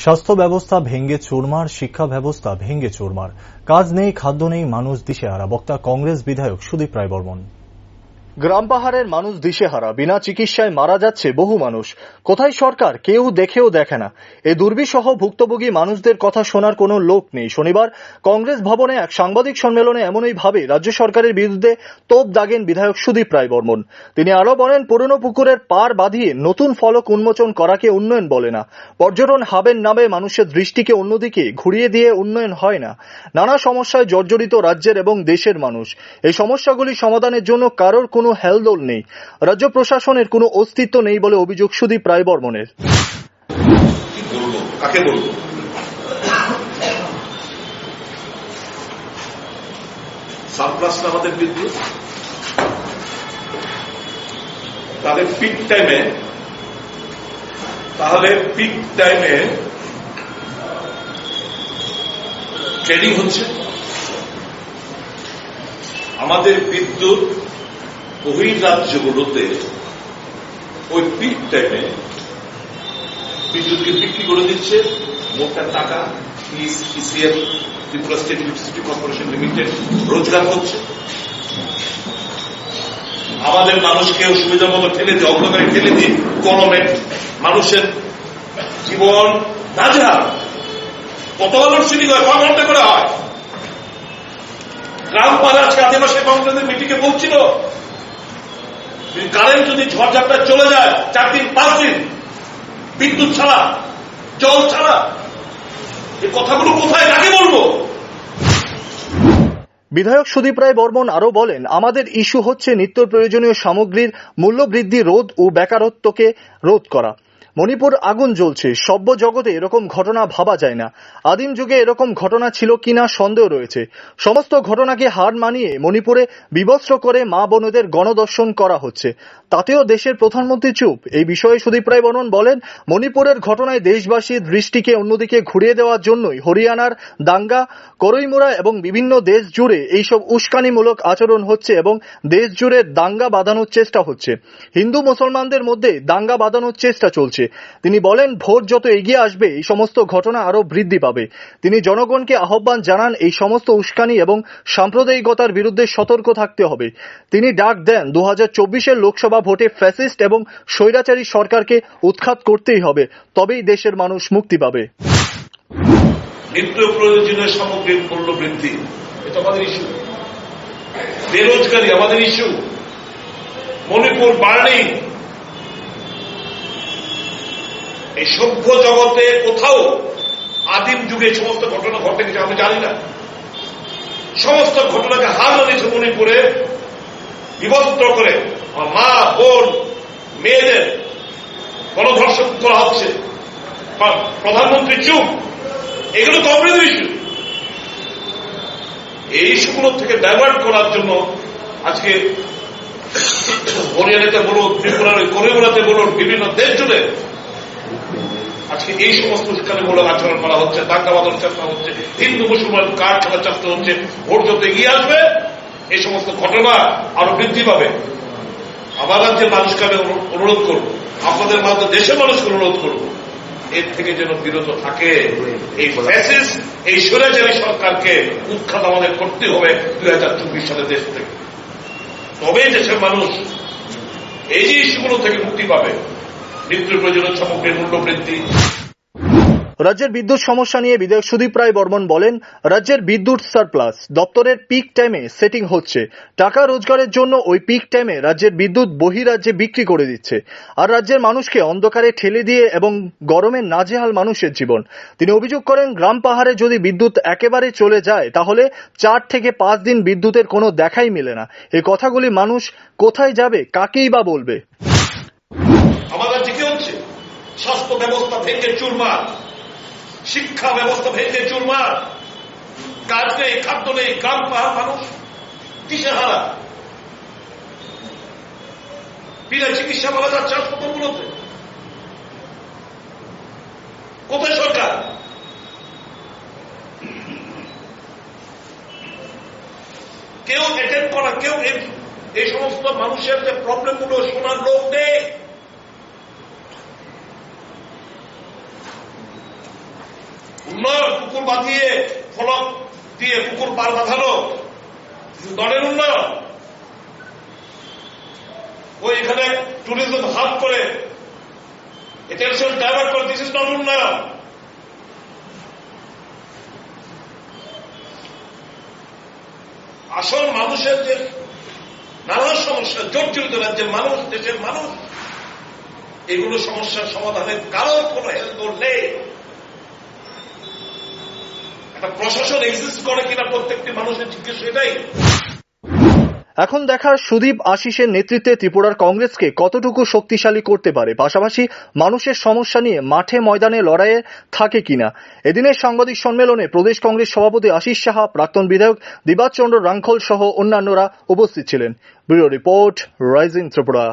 স্বাস্থ্য ব্যবস্থা ভেঙে চুরমার, শিক্ষা ব্যবস্থা ভেঙে চুরমার, কাজ নেই, খাদ্য নেই, মানুষ দিশেহারা। বক্তা কংগ্রেস বিধায়ক সুদীপ রায় বর্মন। গ্রাম পাহাড়ের মানুষ দিশেহারা, বিনা চিকিৎসায় মারা যাচ্ছে বহু মানুষ। কোথায় সরকার? কেউ দেখেও দেখে না। এই দুর্বিষহ ভুক্তভোগী মানুষদের কথা শোনার কোনো লোক নেই। শনিবার কংগ্রেস ভবনে এক সাংবাদিক সম্মেলনে এমনই ভাবে রাজ্য সরকারের বিরুদ্ধে তোপ দাগেন বিধায়ক সুদীপ রায় বর্মন। তিনি আরো বলেন, পুরনো পুকুরের পার বাঁধিয়ে নতুন ফলক উন্মোচন করাকে উন্নয়ন বলে না। পর্যটন হাবের নামে মানুষের দৃষ্টিকে অন্যদিকে ঘুরিয়ে দিয়ে উন্নয়ন হয় না। নানা সমস্যায় জর্জরিত রাজ্যের এবং দেশের মানুষ। এই সমস্যাগুলি সমাধানের জন্য কারোর কোনো হেলদোল নেই, রাজ্য প্রশাসনের কোনো অস্তিত্ব নেই বলে অভিযোগ সুদীপ রায় বর্মনের। কাকে বলবো? সারপ্লাস আমাদের বিদ্যুৎ তাহলে পিক টাইমে ট্রেনিং হচ্ছে। আমাদের বিদ্যুৎ বহির্রাজ্যগুলোতে ওই পিক টাইমে বিদ্যুৎকে বিক্রি করে দিচ্ছে। মোটা টাকা ECL, Tripura state electricity corporation limited রোজগার হচ্ছে। আমাদের মানুষকে সুবিধা মতো ঠেলে দিয়ে, অন্ধকারে ঠেলে দিয়ে কলমে মানুষের জীবন নাজেহাল। কত লোডশেডিং হয়, 5 ঘন্টা করে হয়। গ্রাম পাড়া আজকে আদিবাসী কংগ্রেসের মিটিংয়ে বলছিল, কারেন্ট যদি ঝড়ঝাপটায় চলে যায় 4 দিন 5 দিন বিদ্যুৎ ছাড়া, জল ছাড়া, এই কথাগুলো কোথায় কাকে বলবো? বিধায়ক সুদীপ রায় বর্মন আরো বলেন, আমাদের ইস্যু হচ্ছে নিত্য প্রয়োজনীয় সামগ্রীর মূল্য বৃদ্ধি রোধ ও বেকারত্বকে রোধ করা। মণিপুর আগুন জ্বলছে, সভ্য জগতে এরকম ঘটনা ভাবা যায় না। আদিম যুগে এরকম ঘটনা ছিল কিনা সন্দেহ রয়েছে। সমস্ত ঘটনাকে হার মানিয়ে মণিপুরে বিবস্ত্র করে মা বোনদের গণদর্শন করা হচ্ছে, তাতেও দেশের প্রধানমন্ত্রী চুপ। এই বিষয়ে সুদীপ রায় বর্মন বলেন, মণিপুরের ঘটনায় দেশবাসীর দৃষ্টিকে অন্যদিকে ঘুরিয়ে দেওয়ার জন্যই হরিয়ানার দাঙ্গা, করইমুরা এবং বিভিন্ন দেশ জুড়ে এইসব উস্কানিমূলক আচরণ হচ্ছে এবং দেশ জুড়ে দাঙ্গা বাঁধানোর চেষ্টা হচ্ছে। হিন্দু মুসলমানদের মধ্যে দাঙ্গা বাঁধানোর চেষ্টা চলছে। তিনি বলেন, ভোট যত এগিয়ে আসবে এই সমস্ত ঘটনা আরো বৃদ্ধি পাবে। তিনি জনগণকে আহ্বান জানান, এই সমস্ত উস্কানি এবং সাম্প্রদায়িকতার বিরুদ্ধে সতর্ক থাকতে হবে। তিনি ডাক দেন, 2024-এর লোকসভা ভোটে ফ্যাসিস্ট এবং স্বৈরাচারী সরকারকে উৎখাত করতেই হবে, তবেই দেশের মানুষ মুক্তি পাবে। নিত্য প্রয়োজনীয় সামগ্রীর মূল্য বৃদ্ধি, এটা আমাদের ইস্যু। বেরোজগারি আমাদের ইস্যু। মণিপুর বার্নিং, এই সভ্য জগতে কোথাও আদিম যুগে সমস্ত ঘটনা ঘটে গেছে আমি জানি না। সমস্ত ঘটনাকে হার মানিয়েছে মণিপুরে, বিভক্ত করে মা বোন মেয়েদের গণধর্ষণ করা হচ্ছে। প্রধানমন্ত্রী চুপ। এগুলো কংগ্রেসের ইস্যু। এই ইস্যুগুলো থেকে ডাইভার্ট করার জন্য আজকে হরিয়ানাতে বলুন, ত্রিপুরার করইমুরাতে বলুন, বিভিন্ন দেশ জুড়ে আজকে এই সমস্ত উস্কানিমূলক আচরণ করা হচ্ছে, দাঙ্গা বাঁধানোর চেষ্টা হচ্ছে, হিন্দু মুসলমান কার্ড খেলার চেষ্টা হচ্ছে। ভোট যত এগিয়ে আসবে এই সমস্ত ঘটনা আরো বৃদ্ধি পাবে। আমার রাজ্যের মানুষকে আমি অনুরোধ করব, আপনাদের মাধ্যমে দেশের মানুষকে অনুরোধ করব, এর থেকে যেন বিরত থাকে। এই ফ্যাসিস্ট, এই স্বৈরাচারী সরকারকে উৎখাত আমাদের করতে হবে 2024 সালে দেশ থেকে। তবেই দেশের মানুষ এই যে ইস্যুগুলো থেকে মুক্তি পাবে। নিত্য প্রয়োজনীয় সামগ্রীর মূল্য বৃদ্ধি। রাজ্যের বিদ্যুৎ সমস্যা নিয়ে বিধায়ক সুদীপ রায় বর্মন বলেন, রাজ্যের বিদ্যুৎ সারপ্লাস, দপ্তরের পিক টাইমে সেটিং হচ্ছে। টাকা রোজগারের জন্য ওই পিক টাইমে রাজ্যের বিদ্যুৎ বহিরাজ্যে বিক্রি করে দিচ্ছে, আর রাজ্যের মানুষকে অন্ধকারে ঠেলে দিয়ে এবং গরমে নাজেহাল মানুষের জীবন। তিনি অভিযোগ করেন, গ্রাম পাহাড়ে যদি বিদ্যুৎ একেবারে চলে যায় তাহলে 4 থেকে 5 দিন বিদ্যুতের কোনো দেখাই মেলে না। এই কথাগুলি মানুষ কোথায় যাবে, কাকেই বা বলবে? আমার রাজ্যে কি হচ্ছে? স্বাস্থ্য ব্যবস্থা ভেঙে চুরমার, শিক্ষা ব্যবস্থা ভেঙে চুরমার, কাজ নেই, খাদ্য নেই, গ্রাম পাহাড় মানুষ দিশেহারা, বিনা চিকিৎসা মারা যাচ্ছে হাসপাতালগুলোতে। কোথায় সরকার? কেউ অ্যাটেন্ড করা, কেউ এই সমস্ত মানুষের যে প্রবলেমগুলো শোনার লোক নেই। উন্নয়ন পুকুর বাঁধিয়ে ফলক দিয়ে পুকুর পার বাঁধানো দলের উন্নয়ন? ওই এখানে ট্যুরিজম হাব করে অ্যাটেনশন ডাইভার্ট করে, দিস ইজ নট উন্নয়ন। আসল মানুষের যে নানা সমস্যা, জর্জরিত রাজ্যের মানুষ, দেশের মানুষ, এগুলো সমস্যার সমাধানের কারণ কোন হেলদোল নেই। একটা প্রশাসন এক্সিস্ট করে কিনা প্রত্যেকটি মানুষের জিজ্ঞেস এটাই। এখন দেখার সুদীপ আশিসের নেতৃত্বে ত্রিপুরার কংগ্রেসকে কতটুকু শক্তিশালী করতে পারে, পাশাপাশি মানুষের সমস্যা নিয়ে মাঠে ময়দানে লড়াইয়ে থাকে কিনা। এদিনের সাংবাদিক সম্মেলনে প্রদেশ কংগ্রেস সভাপতি আশিস সাহা, প্রাক্তন বিধায়ক দিবাজ চন্দ্র রাংখল সহ অন্যান্যরা উপস্থিত ছিলেন। Bureau report, rising Tripura.